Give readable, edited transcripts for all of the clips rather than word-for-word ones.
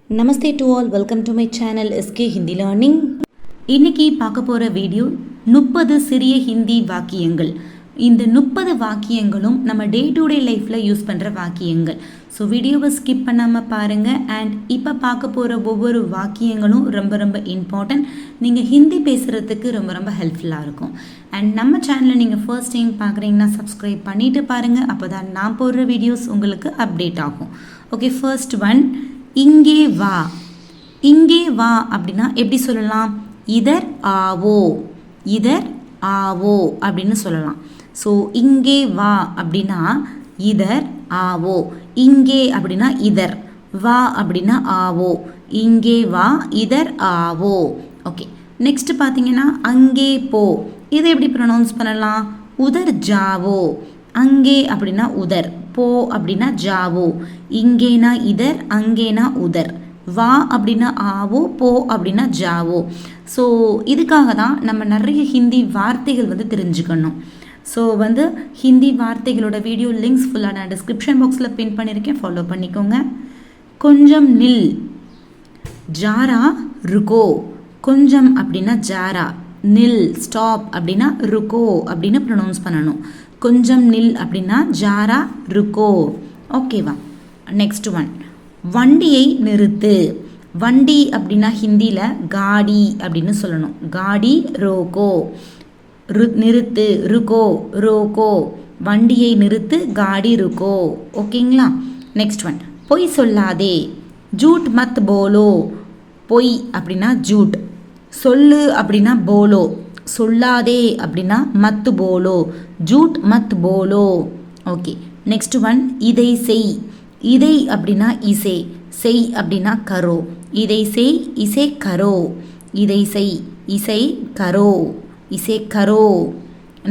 Namaste to all, welcome to my channel SK Hindi learning. இன்னைக்கு பார்க்க போகிற வீடியோ 30 சிறிய ஹிந்தி வாக்கியங்கள். இந்த 30 வாக்கியங்களும் நம்ம டே டு டே லைஃப்பில் யூஸ் பண்ணுற வாக்கியங்கள். ஸோ வீடியோவை ஸ்கிப் பண்ணாமல் பாருங்கள். அண்ட் இப்போ பார்க்க போகிற ஒவ்வொரு வாக்கியங்களும் ரொம்ப ரொம்ப இம்பார்ட்டன்ட். நீங்கள் ஹிந்தி பேசுகிறதுக்கு ரொம்ப ரொம்ப ஹெல்ப்ஃபுல்லாக இருக்கும். அண்ட் நம்ம சேனலை நீங்கள் ஃபர்ஸ்ட் டைம் பார்க்குறீங்கன்னா சப்ஸ்கிரைப் பண்ணிவிட்டு பாருங்கள். அப்போ தான் நான் போடுற வீடியோஸ் உங்களுக்கு அப்டேட் ஆகும். ஓகே, ஃபர்ஸ்ட் ஒன், இங்கே வா. இங்கே வா அப்படின்னா எப்படி சொல்லலாம்? இதர் ஆவோ, இதர் ஆவோ அப்படின்னு சொல்லலாம். ஸோ இங்கே வா அப்படின்னா இதர் ஆவோ, இங்கே அப்படின்னா இதர், வா அப்படின்னா ஆவோ, இங்கே வா இதர் ஆவோ. ஓகே, நெக்ஸ்ட் பார்த்தீங்கன்னா அங்கே போ. இதை எப்படி ப்ரொனவுன்ஸ் பண்ணலாம்? உதர் ஜாவோ. அங்கே அப்படின்னா உதர், போ அப்படின்னா ஜாவோ, இங்கேனா இதர், அங்கேனா உதர், வா அப்படின்னா ஆவோ, போ அப்படின்னா ஜாவோ. ஸோ இதுக்காக தான் நம்ம நிறைய ஹிந்தி வார்த்தைகள் தெரிஞ்சுக்கணும். ஸோ ஹிந்தி வார்த்தைகளோட வீடியோ லிங்க்ஸ் ஃபுல்லாக நான் டிஸ்கிரிப்ஷன் பாக்ஸில் பின் பண்ணியிருக்கேன், ஃபாலோ பண்ணிக்கோங்க. கொஞ்சம் நில், ஜாரா ருகோ. கொஞ்சம் அப்படின்னா ஜாரா, நில் ஸ்டாப் அப்படின்னா ருகோ அப்படின்னு ப்ரொனவுன்ஸ் பண்ணணும். கொஞ்சம் நில் அப்படின்னா ஜாரா ருகோ. ஓகேவா? நெக்ஸ்ட் ஒன், வண்டியை நிறுத்து. வண்டி அப்படின்னா ஹிந்தியில் காடி அப்படின்னு சொல்லணும். காடி ரோகோ, நிறுத்து, ருகோ ரோகோ, வண்டியை நிறுத்து, காடி ருகோ. ஓகேங்களா? நெக்ஸ்ட் ஒன், பொய் சொல்லாதே. ஜூட் மத் போலோ. பொய் அப்படின்னா ஜூட், சொல்லு அப்படின்னா போலோ, சொல்லாதே அப்படின்னா மத்து போலோ, ஜூட் மத் போலோ. ஓகே, நெக்ஸ்ட் ஒன், இதை செய். இதை அப்படின்னா இசை, செய் அப்படின்னா கரோ, இதை செய், இசை கரோ, இதை செய், இசை கரோ, இசை கரோ.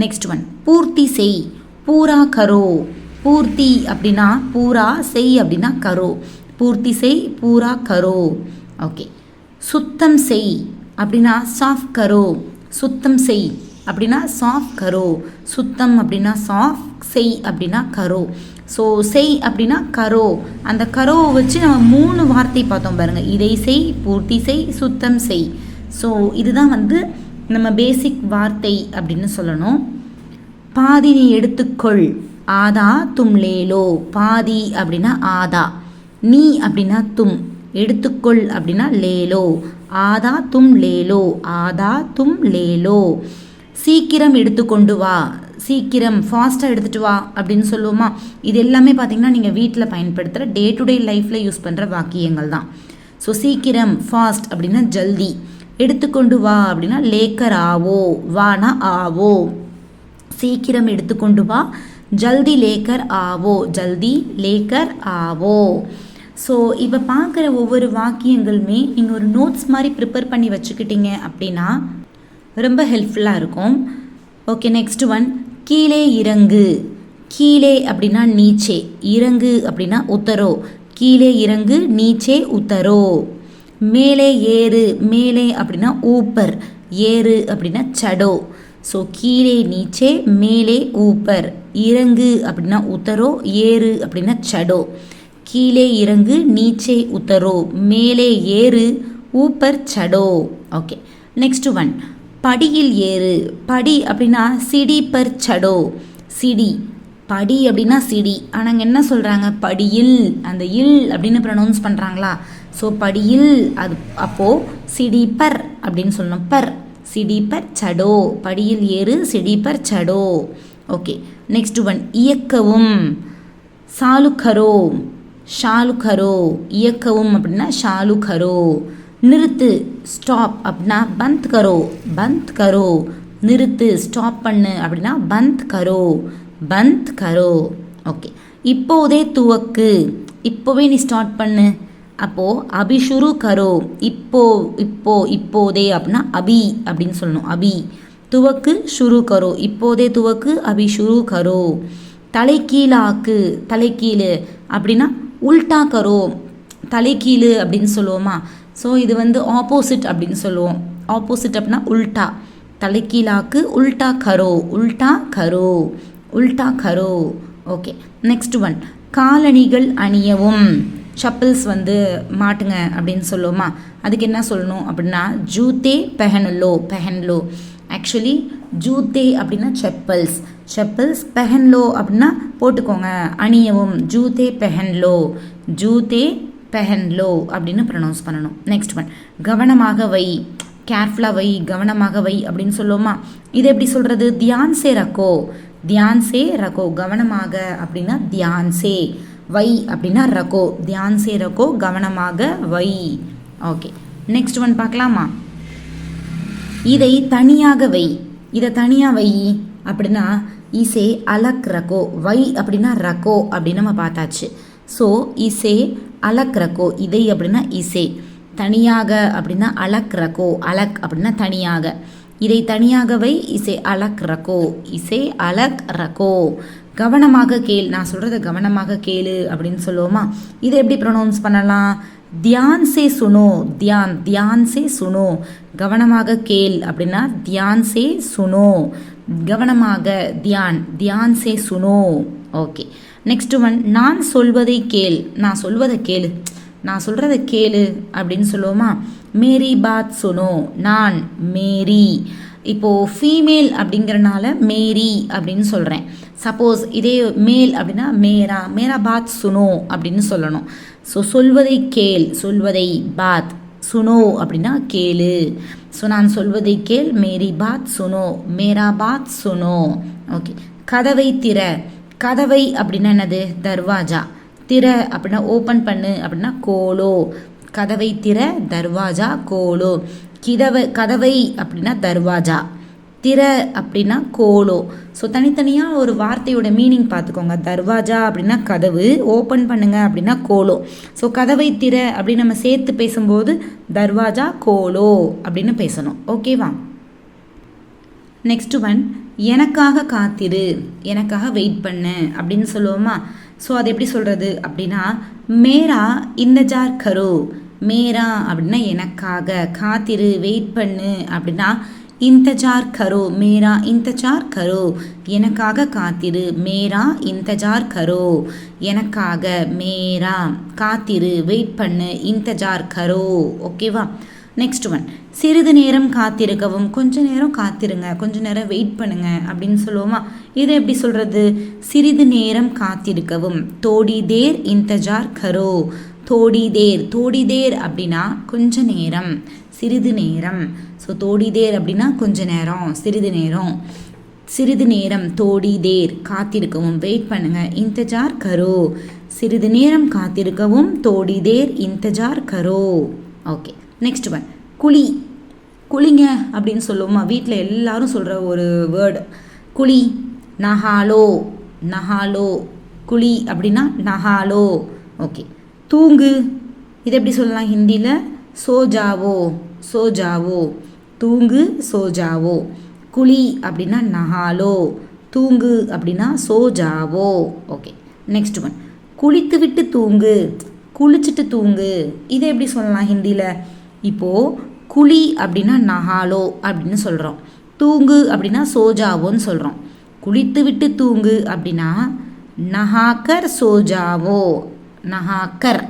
நெக்ஸ்ட் ஒன், பூர்த்தி செய். பூரா கரோ. பூர்த்தி அப்படின்னா பூரா, செய் அப்படின்னா கரோ, பூர்த்தி செய், பூரா கரோ. ஓகே, சுத்தம் செய் அப்படின்னா சாஃப் கரோ. சுத்தம் செய் அப்படின்னா சாஃப் கரோ, சுத்தம் அப்படின்னா சாஃப், செய் அப்படின்னா கரோ. ஸோ செய் அப்படின்னா கரோ. அந்த கரோவை வச்சு நம்ம 3 வார்த்தை பார்த்தோம் பாருங்கள். இதை செய், பூர்த்தி செய், சுத்தம் செய். ஸோ இதுதான் நம்ம பேசிக் வார்த்தை அப்படின்னு சொல்லணும். பாதி நீ எடுத்துக்கொள். ஆதா தும் லேலோ. பாதி அப்படின்னா ஆதா, நீ அப்படின்னா தும், எடுத்துக்கொள் அப்படின்னா லேலோ, ஆதா தும் லேலோ, ஆதா தும் லேலோ. சீக்கிரம் எடுத்துக்கொண்டு வா. சீக்கிரம், ஃபாஸ்ட்டாக எடுத்துகிட்டு வா அப்படின்னு சொல்லுவோமா? இது எல்லாமே பார்த்தீங்கன்னா நீங்கள் வீட்டில் பயன்படுத்துகிற டே டு டே லைஃப்பில் யூஸ் பண்ணுற வாக்கியங்கள் தான். ஸோ சீக்கிரம், ஃபாஸ்ட் அப்படின்னா ஜல்தி, எடுத்துக்கொண்டு வா அப்படின்னா லேக்கர் ஆவோ, வானா ஆவோ. சீக்கிரம் எடுத்துக்கொண்டு வா, ஜல்தி லேக்கர் ஆவோ, ஜல்தி லேக்கர் ஆவோ. ஸோ இப்போ பார்க்குற ஒவ்வொரு வாக்கியங்களுமே நீங்கள் ஒரு நோட்ஸ் மாதிரி ப்ரிப்பேர் பண்ணி வச்சுக்கிட்டீங்க அப்படின்னா ரொம்ப ஹெல்ப்ஃபுல்லாக இருக்கும். ஓகே, நெக்ஸ்ட் ஒன், கீழே இறங்கு. கீழே அப்படின்னா நீச்சே, இறங்கு அப்படின்னா உத்தரோ, கீழே இறங்கு, நீச்சே உத்தரோ. மேலே ஏறு. மேலே அப்படின்னா ஊப்பர், ஏறு அப்படின்னா சடோ. ஸோ கீழே நீச்சே, மேலே ஊப்பர், இறங்கு அப்படின்னா உத்தரோ, ஏறு அப்படின்னா சடோ. கீழே இறங்கு, நீச்சே உத்தரோ, மேலே ஏறு, ஊப்பர் சடோ. ஓகே, நெக்ஸ்ட் ஒன், படியில் ஏறு. படி அப்படின்னா சிடி பர் சடோ. சிடி, படி அப்படின்னா சிடி, ஆனால் அங்கே என்ன சொல்கிறாங்க? படியில், அந்த இல் அப்படின்னு ப்ரொனவுன்ஸ் பண்ணுறாங்களா? ஸோ படியில், அது அப்போது சிடி பர் அப்படின்னு சொல்லணும். பர், சிடி பர் சடோ, படியில் ஏறு, சிடி பர் சடோ. ஓகே, நெக்ஸ்ட் ஒன், இயக்கவும். சாலு கரோ. ஷாலு கரோ, இயக்கவும் அப்படின்னா ஷாலு கரோ. நிறுத்து, ஸ்டாப் அப்படின்னா பந்த் கரோ, பந்த் கரோ. நிறுத்து, ஸ்டாப் பண்ணு அப்படின்னா பந்த் கரோ, பந்த் கரோ. ஓகே, இப்போதே துவக்கு. இப்போவே நீ ஸ்டார்ட் பண்ணு, அப்போது அபி ஷுரு கரோ. இப்போதே அப்படின்னா அபி அப்படின்னு சொல்லணும். அபி, துவக்கு, ஷுரு கரோ, இப்போதே துவக்கு, அபி ஷுரு கரோ. தலைக்கீழாக்கு. தலைக்கீழு அப்படின்னா உல்டா கரோ. தலைக்கீழு அப்படின்னு சொல்லுவோமா? ஸோ இது ஆப்போசிட் அப்படின்னு சொல்லுவோம். ஆப்போசிட் அப்படின்னா உல்டா. தலைக்கீழாக்கு, உல்டா கரோ, உல்டா கரோ, உல்டா கரோ. ஓகே, நெக்ஸ்ட் ஒன், காலணிகள் அணியவும். சப்பல்ஸ் வந்து மாட்டுங்க அப்படின்னு சொல்லுவோமா, அதுக்கு என்ன சொல்லணும் அப்படின்னா ஜூத்தே பெஹன்லோ. ஆக்சுவலி ஜூத்தே அப்படின்னா செப்பல்ஸ் பெஹன்லோ அப்படின்னா போட்டுக்கோங்க, அணியவும். ஜூத்தே பெஹன்லோ அப்படின்னு ப்ரொனவுன்ஸ் பண்ணணும். நெக்ஸ்ட் ஒன், கவனமாக வை, கேர்ஃபுல்லாக வை, கவனமாக வை அப்படின்னு சொல்லுவோமா, இது எப்படி சொல்கிறது? தியான் சே ரக்கோ. கவனமாக அப்படின்னா தியான் சே, வை அப்படின்னா ரக்கோ, தியான் சே ரக்கோ, கவனமாக வை. ஓகே, நெக்ஸ்ட் ஒன் பார்க்கலாமா? இதை தனியாக வை அப்படின்னா இசே அலக் ரக்கோ. வை அப்படின்னா ரக்கோ அப்படின்னு நம்ம பார்த்தாச்சு. ஸோ இசே அலக் ரக்கோ, இதை அப்படின்னா இசே, தனியாக அப்படின்னா அலக் ரக்கோ, அலக் அப்படின்னா தனியாக, இதை தனியாக வை, இசே அலக் ரக்கோ. கவனமாக கேள், நான் சொல்கிறத கவனமாக கேளு அப்படின்னு சொல்லுவோமா, இதை எப்படி ப்ரொனவுன்ஸ் பண்ணலாம்? தியான் சே சுனோ. கவனமாக கேள் அப்படின்னா தியான் சே சுனோ, கவனமாக தியான் சே சுனோ. ஓகே, நெக்ஸ்ட் ஒன், நான் சொல்வதை கேள், நான் சொல்கிறத கேளு அப்படின்னு சொல்லுவோமா, மேரி பாத் சுனோ. நான் மேரி, இப்போது ஃபீமேல் அப்படிங்கிறனால மேரி அப்படின்னு சொல்கிறேன். சப்போஸ் இதே மேல் அப்படின்னா மேரா பாத் சுனோ அப்படின்னு சொல்லணும். ஸோ சொல்வதை கேள், பாத், சுனோ அப்படின்னா கேளு. ஸோ நான் சொல்வதை கேள், மேரி பாத் சுனோ, மேரா பாத் சுனோ. ஓகே, கதவை திற. கதவை அப்படின்னா என்னது? தர்வாஜா. திற அப்படின்னா ஓப்பன் பண்ணு அப்படின்னா கோலோ. கதவை திற, தர்வாஜா, கோலோ. கதவை அப்படின்னா தர்வாஜா, திற அப்படின்னா கோலோ. ஸோ தனித்தனியாக ஒரு வார்த்தையோட மீனிங் பார்த்துக்கோங்க. தர்வாஜா அப்படின்னா கதவு, ஓப்பன் பண்ணுங்க அப்படின்னா கோலோ. ஸோ கதவை திற அப்படின்னு நம்ம சேர்த்து பேசும்போது தர்வாஜா கோலோ அப்படின்னு பேசணும். ஓகேவா? நெக்ஸ்ட் ஒன், எனக்காக காத்திரு, எனக்காக வெயிட் பண்ணு அப்படின்னு சொல்லுவோமா. ஸோ அது எப்படி சொல்கிறது அப்படின்னா மேரா இந்தஜார் கரோ. மேரா அப்படின்னா எனக்காக, காத்திரு, வெயிட் பண்ணு அப்படின்னா இந்தஜார் கரோ. மேரா இந்தஜார் கரோ, எனக்காக காத்திரு. மேரா இந்தஜார் கரோ, எனக்காக. மேரா காத்திரு, வெயிட் பண்ணு, இந்தஜார் கரோ. ஓகேவா? நெக்ஸ்ட் ஒன், சிறிது நேரம் காத்திருக்கவும். கொஞ்ச நேரம் காத்திருங்க, கொஞ்ச நேரம் வெயிட் பண்ணுங்க அப்படின்னு சொல்லுவோமா. இதை எப்படி சொல்கிறது? சிறிது நேரம் காத்திருக்கவும். தோடி தேர் இந்தஜார் கரோ. தோடி தேர் அப்படின்னா கொஞ்ச நேரம், சிறிது நேரம். ஸோ தோடி தேர் அப்படின்னா கொஞ்ச நேரம், சிறிது நேரம். தோடி தேர் காத்திருக்கவும், வெயிட் பண்ணுங்க. இந்தஜார் கரோ, சிறிது நேரம் காத்திருக்கவும். தோடி தேர் இந்தஜார் கரோ. ஓகே, நெக்ஸ்ட் ஒன், குளிங்க அப்படின்னு சொல்லுவோமா. வீட்டில் எல்லாரும் சொல்கிற ஒரு வேர்டு குளி. நஹாலோ. குளி அப்படின்னா நஹாலோ. ஓகே, தூங்கு. இது எப்படி சொல்லலாம் ஹிந்தியில்? சோஜாவோ. தூங்கு, சோஜாவோ. குளி அப்படின்னா நஹாலோ, தூங்கு அப்படின்னா சோஜாவோ. ஓகே, நெக்ஸ்ட் ஒன், குளிச்சுட்டு தூங்கு. இதை எப்படி சொல்லலாம் ஹிந்தியில்? இப்போது குளி அப்படின்னா நஹாலோ அப்படின்னு சொல்கிறோம், தூங்கு அப்படின்னா சோஜாவோன்னு சொல்கிறோம். குளித்து விட்டு தூங்கு அப்படின்னா நஹாக்கர் சோஜாவோ. நஹாக்கர்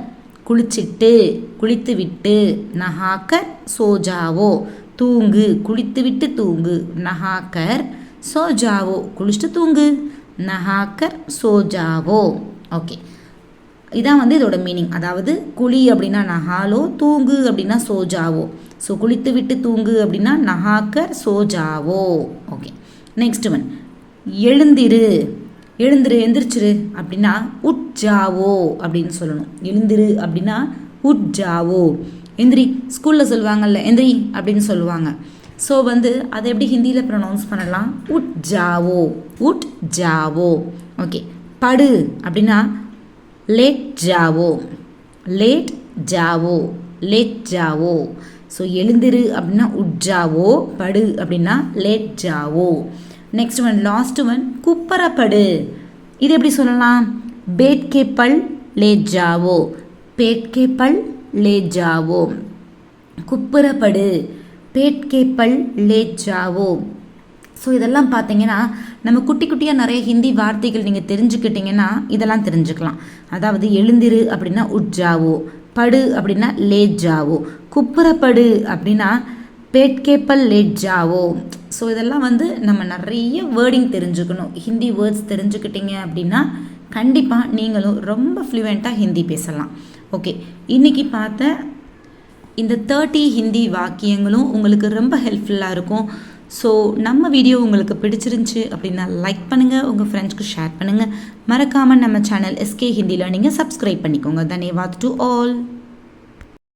குளித்து விட்டு, நஹாக்கர் சோஜாவோ, தூங்கு, குளித்து விட்டு தூங்கு. நஹாக்கர் சோஜாவோ, குளிச்சுட்டு தூங்கு. நஹாக்கர் சோஜாவோ. ஓகே, இதான் வந்து இதோட மீனிங். அதாவது குளி அப்படின்னா நஹாலோ, தூங்கு அப்படின்னா சோஜாவோ. ஸோ குளித்து விட்டு தூங்கு அப்படின்னா நஹாக்கர் சோஜாவோ. ஓகே, நெக்ஸ்ட் ஒன், எந்திரிச்சிரு அப்படின்னா உட்ஜாவோ அப்படின்னு சொல்லணும். எழுந்திரு அப்படின்னா உட்ஜாவோ. எந்திரி, ஸ்கூலில் சொல்லுவாங்கல்ல எந்திரி அப்படின்னு சொல்லுவாங்க. ஸோ வந்து அதை எப்படி ஹிந்தியில் ப்ரொனவுன்ஸ் பண்ணலாம்? உட்ஜாவோ. ஓகே, படு அப்படின்னா लेट जाओ. ஸோ எழுந்திரு அப்படின்னா உட்ஜாவோ, படு அப்படின்னா லேட் ஜாவோ. நெக்ஸ்ட் ஒன், லாஸ்ட் ஒன், குப்பரப்படு. இது எப்படி சொல்லலாம்? பேட் கே பல் லே ஜாவோ. குப்புறப்படு, பேட் கே பல் லே ஜாவோ. ஸோ இதெல்லாம் பார்த்தீங்கன்னா நம்ம குட்டி குட்டியாக நிறைய ஹிந்தி வார்த்தைகள் நீங்கள் தெரிஞ்சுக்கிட்டிங்கன்னா இதெல்லாம் தெரிஞ்சுக்கலாம். அதாவது எழுந்திரு அப்படின்னா உட்ஜாவோ, படு அப்படின்னா லேட் ஜாவோ, குப்புறப்படு அப்படின்னா பேட்கேப்பல் லேட் ஜாவோ. ஸோ இதெல்லாம் வந்து நம்ம நிறைய வேர்டிங் தெரிஞ்சுக்கணும். ஹிந்தி வேர்ட்ஸ் தெரிஞ்சுக்கிட்டீங்க அப்படின்னா கண்டிப்பாக நீங்களும் ரொம்ப ஃப்ளூயண்ட்டாக ஹிந்தி பேசலாம். ஓகே, இன்றைக்கி பார்த்த இந்த 30 ஹிந்தி வாக்கியங்களும் உங்களுக்கு ரொம்ப ஹெல்ப்ஃபுல்லாக இருக்கும். ஸோ நம்ம வீடியோ உங்களுக்கு பிடிச்சிருந்துச்சி அப்படின்னா லைக் பண்ணுங்கள், உங்கள் ஃப்ரெண்ட்ஸ்க்கு ஷேர் பண்ணுங்கள். மறக்காமல் நம்ம சேனல் எஸ்கே ஹிந்தி லேர்னிங்கை சப்ஸ்கிரைப் பண்ணிக்கோங்க. தன்யவாத் டு ஆல்.